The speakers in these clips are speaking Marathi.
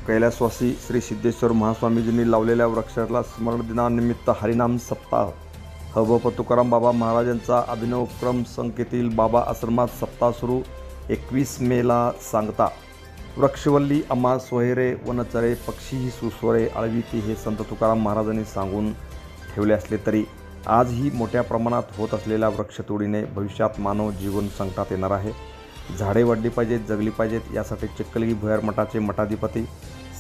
कैलासवासी श्री सिद्धेश्वर महास्वामीजींनी लावलेल्या वृक्षाला स्मरण दिनानिमित्त हरिनाम सप्ताह हबप तुकाराम बाबा महाराजांचा अभिनव क्रम संकेतील बाबा आश्रमात सप्ताह सुरू 21 मेला सांगता। वृक्षवल्ली अम्मा सोहेरे वनचरे पक्षी सुस्वरे आळविती हे संत तुकाराम महाराजांनी सांगून ठेवले असले तरी आजही मोठ्या प्रमाणात होत असलेल्या वृक्षतोडीने भविष्यात मानव जीवन संकटात येणार आहे। झाडे वाढली पाहिजेत, जगली पाहिजेत, यासाठी चिखलगी भुयार मठाचे मठाधिपती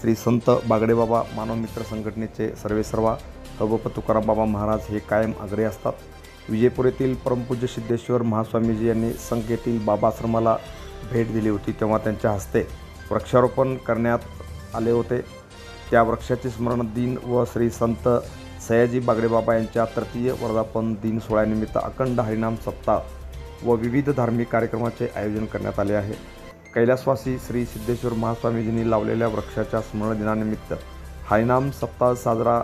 श्री संत बागडेबाबा मानवमित्र संघटनेचे सर्वेसर्वा हबप तुकाराम बाबा महाराज हे कायम आग्रही असतात। विजयपूर येथील परमपूज्य सिद्धेश्वर महास्वामीजी यांनी संघ येथील बाबाश्रमाला भेट दिली होती, तेव्हा त्यांच्या हस्ते वृक्षारोपण करण्यात आले होते। त्या वृक्षाचे स्मरण दिन व श्री संत सयाजी बागडेबाबा यांच्या तृतीय वर्धापन दिन सोहळ्यानिमित्त अखंड हरिनाम सप्ताह व विविध धार्मिक कार्यक्रमाचे आयोजन करण्यात आले आहे। कैलासवासी श्री सिद्धेश्वर महास्वामीजींनी लावलेल्या वृक्षाच्या स्मरण दिनानिमित्त हरिनाम सप्ताह साजरा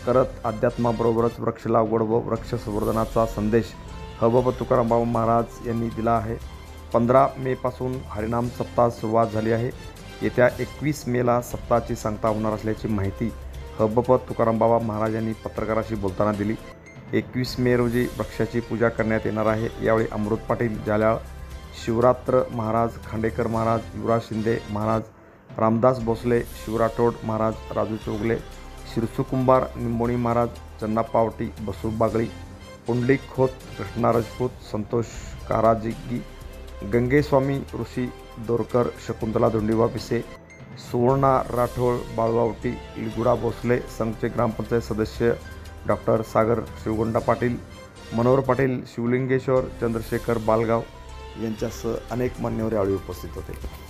करत अध्यात्माबरोबरच वृक्ष लागवड व वृक्ष संवर्धनाचा संदेश हबप तुकाराम बाबा महाराज यांनी दिला आहे। 15 मे पासून हरिनाम सप्ताह सुरुवात झाली आहे। येत्या 21 मेला सप्ताहाची सांगता होणार असल्याची माहिती हबप तुकाराम बाबा महाराज यांनी पत्रकाराशी बोलताना दिली। 21 मे रोजी वृक्षाची पूजा करण्यात येणार आहे। यावेळी अमृत पाटील जाल्याळ, शिवरात्र महाराज, खांडेकर महाराज, युवराज शिंदे महाराज, रामदास भोसले, शिवराठोड महाराज, राजू चौगले, शिरसू कुंभार, निंबोणी महाराज, चन्ना पावटी, बसू बागळी, पुंडलिक खोत, कृष्णा राजपूत, संतोष काराजिगी, गंगेस्वामी, ऋषी दोरकर, शकुंतला धोंडीबा पिसे, सुवर्णा राठोड, बाळवावटी, लिगुडा भोसले, संघचे ग्रामपंचायत सदस्य डॉक्टर सागर शिवगोंडा पाटील, मनोहर पाटील, शिवलिंगेश्वर, चंद्रशेखर बालगाव यांच्यासह अनेक मान्यवर यावेळी उपस्थित होते।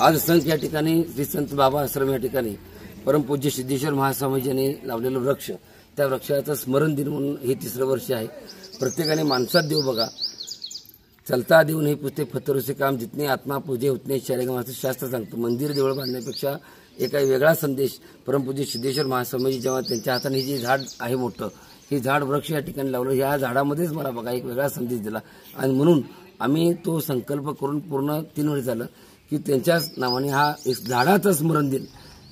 आज संत या ठिकाणी श्री संत बाबा आश्रम या ठिकाणी परमपूज्य सिद्धेश्वर महास्वामीजी यांनी लावलेलं वृक्ष, त्या वृक्षाचं स्मरण दिन म्हणून हे 3रं वर्ष आहे। प्रत्येकाने माणसात देव बघा, चलता देव नाही पुजते फतरूचे काम, जितने आत्मा पूजे उतने शरेगा, असं शास्त्र सांगतं। मंदिर देवळ बांधण्यापेक्षा एक वेगळा संदेश परमपूज्य सिद्धेश्वर महास्वामीजी जेव्हा त्यांच्या हाताने हे जे झाड आहे मोठं, हे झाड वृक्ष या ठिकाणी लावलं, या झाडामध्येच मला बघा एक वेगळा संदेश दिला आणि म्हणून आम्ही तो संकल्प करून पूर्ण 3 वर्ष झालं की त्यांच्याच नावाने हा एक झाडाचं स्मरण दिन,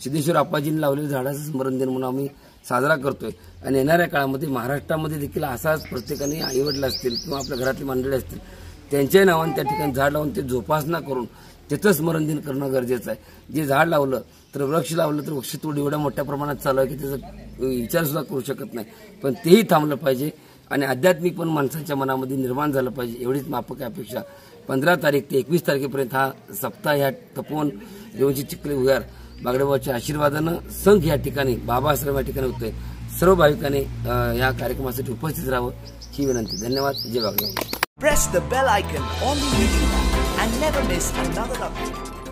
सिद्धेश्वर आप्पाजींनी लावलेल्या झाडाचं स्मरण दिन म्हणून आम्ही साजरा करतोय। आणि येणाऱ्या काळामध्ये महाराष्ट्रामध्ये देखील असाच प्रत्येकाने आईवडील असतील किंवा आपल्या घरातली मंडळी असतील त्यांच्या नावाने त्या ठिकाणी झाड लावून ते जोपासना करून त्याचं स्मरण दिन करणं गरजेचं आहे। जे झाड लावलं तर वृक्ष लावलं तर वृक्षतोड एवढ्या मोठ्या प्रमाणात चालू आहे की त्याचा विचार सुद्धा करू शकत नाही, पण तेही थांबलं पाहिजे आणि आध्यात्मिक पण माणसांच्या मनामध्ये निर्माण झालं पाहिजे, एवढीच माफक अपेक्षा। 15 तारीख ते 21 तारखेपर्यंत हा सप्ताह या तपोवन देवाची चिखली भुयार बागडेबाबाच्या आशीर्वादानं संघ या ठिकाणी बाबा आश्रम या ठिकाणी होतोय। सर्व भाविकांनी या कार्यक्रमासाठी उपस्थित राहावं ही विनंती। धन्यवाद। जय बागडेबाबा। Press the bell icon on the video and never miss another update.